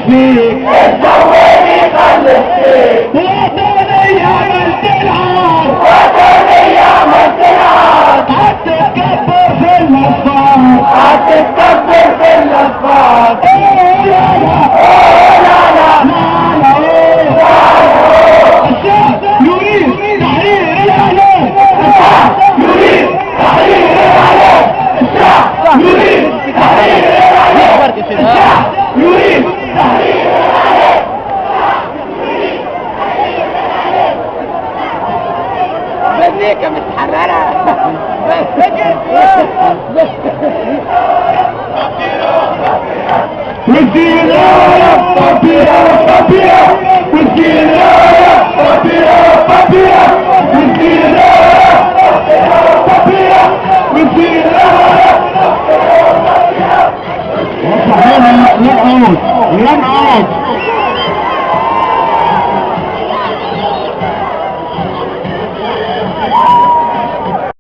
فيك الزواني خلص فيك وطني عملت العار وطني عملت العار هتتكبر في النصار هتتكبر في الأسفار اوه لا لا لا لا لا لا الشعب يريد تحرير الاعلام يريد تحرير الإعلام الشعب يريد تحرير الإعلام الشعب يريد تحرير الإعلام مزيكا متحررة والزينة بابيا بابيا والزينة بابيا بابيا والزينة بابيا والزينة ينقض